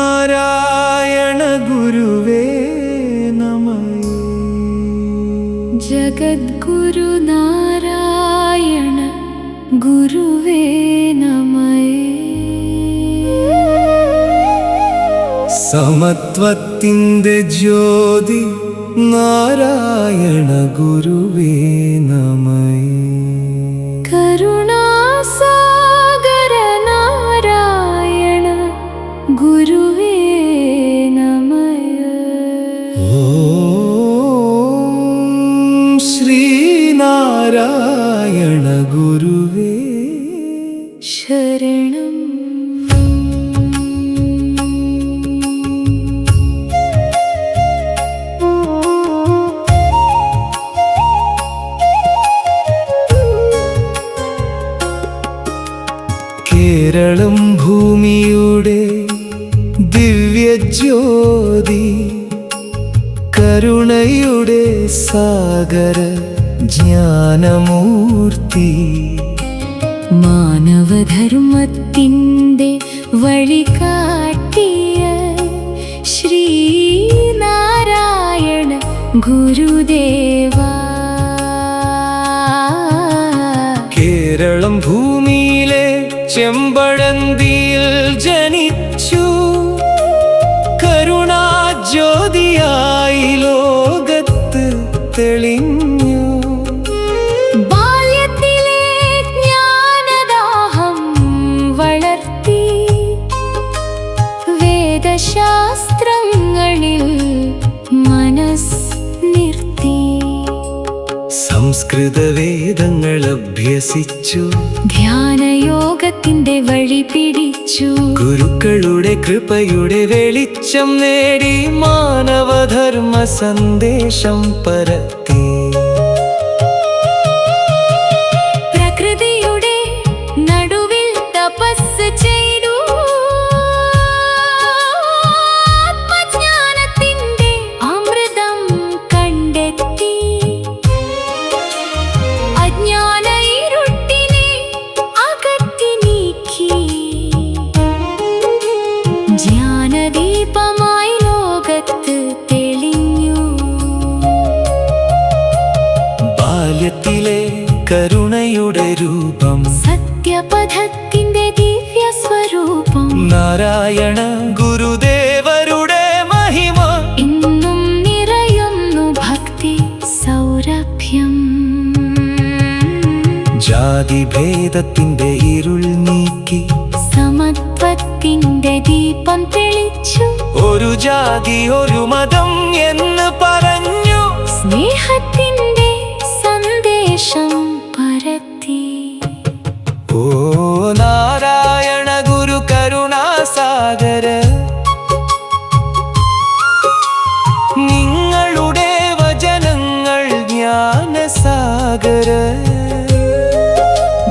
ശ്രീനാരായണ ഗുരുവേ നമഃ. ജഗദ്ഗുരു നാരായണ ഗുരുവേ നമഃ. സമത്വത്തിൻ്റെ ജ്യോതി നാരായണ ഗുരുവേ നമഃ. കരുണാസാഗര നാരായണ ഗുരുവേ നമഃ. ഓം ശ്രീനാരായണ ഗുരുവേ ശരണം. കേരളം ഭൂമിയുടെ ദിവ്യജ്യോതി, കരുണയുടെ സാഗര ജ്ഞാനമൂർത്തി, മാനവധർമ്മത്തിൻ്റെ വഴികാട്ടിയ ശ്രീനാരായണ ഗുരുദേവാ. കേരളം ഭൂമിയിലെ ചെമ്പഴന്തിയിൽ ജനിച്ചു, കരുണാജ്യോതിയായി ലോകത്ത് തെളിഞ്ഞു. ബാല്യത്തിലെ ജ്ഞാനദാഹം വളർത്തി, വേദശാസ്ത്രങ്ങളിൽ മനസ്സ് നിർത്തി. സംസ്കൃത വേദങ്ങൾ അഭ്യസിച്ചു, ധ്യാനയോഗത്തിൻ്റെ വഴി പിടിച്ചു. ഗുരുക്കളുടെ കൃപയുടെ വെളിച്ചം നേടി മാനവധർമ്മ സന്ദേശം പരത്തി. പ്രകൃതിയുടെ നടുവിൽ തപസ് ചെയ്തു, ആത്മജ്ഞാനത്തിൻ്റെ അമൃതം കണ്ടെത്തി. അജ്ഞാന ഇരുട്ടിനെ അകറ്റി നീക്കി, ജ്ഞാനദീപമായി ലോകത്ത് തെളിഞ്ഞു. ബാല്യത്തിലെ കരുണയുടെ രൂപം, സത്യപഥത്തിൻ്റെ ദിവ്യ സ്വരൂപം, നാരായണ ഗുരുദേവരുടെ മഹിമ ഇന്നും നിറയുന്നു ഭക്തി സൗരഭ്യം. ജാതിഭേദത്തിന്റെ ഇരുൾ നീക്കി, സമത്വത്തിൻ്റെ ദീപം തെളിച്ചു. ഒരു ജാതി ഒരു മതം എന്ന് പറഞ്ഞു, സ്നേഹത്തിൻ്റെ സന്ദേശം പരത്തി. ഓ നാരായണ ഗുരു കരുണാസാഗര, നിങ്ങളുടെ വചനങ്ങൾ ജ്ഞാനസാഗര.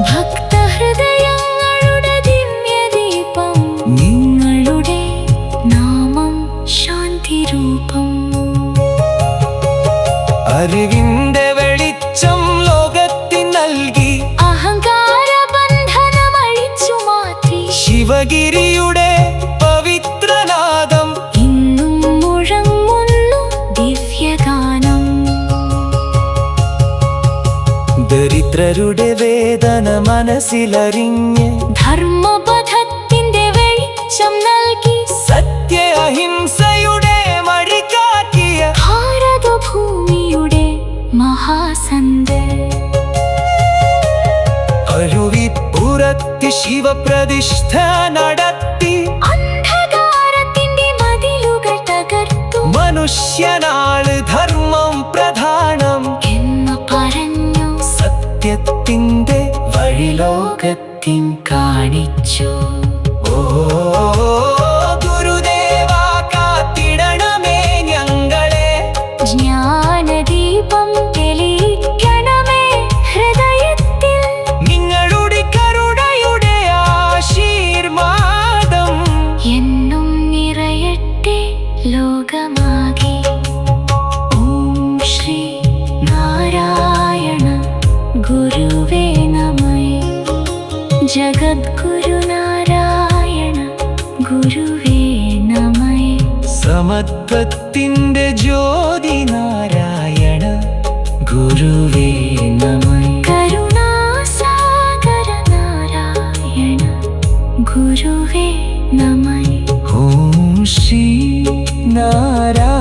ഭക്തഹൃദയങ്ങളുടെ ദിവ്യദീപം, നിങ്ങളുടെ നാമം ശാന്തിരൂപം. അറിവിന്റെ വെളിച്ചം ലോകത്തിൽ നൽകി, അഹങ്കാരബന്ധനമഴിച്ചു മാറ്റി. ശിവഗിരിയുടെ പവിത്രനാദം ഇന്നും മുഴങ്ങുന്നു ദിവ്യഗാനം. ദരിദ്രരുടെ വേദന മനസ്സിലറിഞ്ഞ്, ധർമ്മപഥത്തിൻ്റെ വെളിച്ചം നൽകി. സത്യ അഹിംസയുടെ വഴികാട്ടിയ ഭാരതഭൂമിയുടെ മഹാസന്ത്. അരുവിപ്പുറത്ത് ശിവപ്രതിഷ്ഠ നടത്തി, അന്ധകാരത്തിൻ്റെ മതിലുകൾ തകർത്തു. മനുഷ്യനാള് ധർമ്മം പ്രധാനം എന്ന് പറഞ്ഞു സത്യത്തിൻ്റെ വഴി ലോകത്തിൻ കാണിച്ചു. ഓ ഗുരുദേവാ കാത്തിടണമേ ഞങ്ങളെ, ജ്ഞാനദീപം തെളിയിക്കണമേ ഹൃദയത്തിൽ. നിങ്ങളുടെ കരുണയുടെ ഗുരുവേ നമഃ. ജഗദ്ഗുരു നാരായണ ഗുരുവേ നമഃ. സമത്വത്തിൻ്റെ ജ്യോതി നാരായണ ഗുരുവേ നമഃ. കരുണാസാഗര നാരായണ ഗുരുവേ നമഃ. ഓം ശ്രീ നാരായണ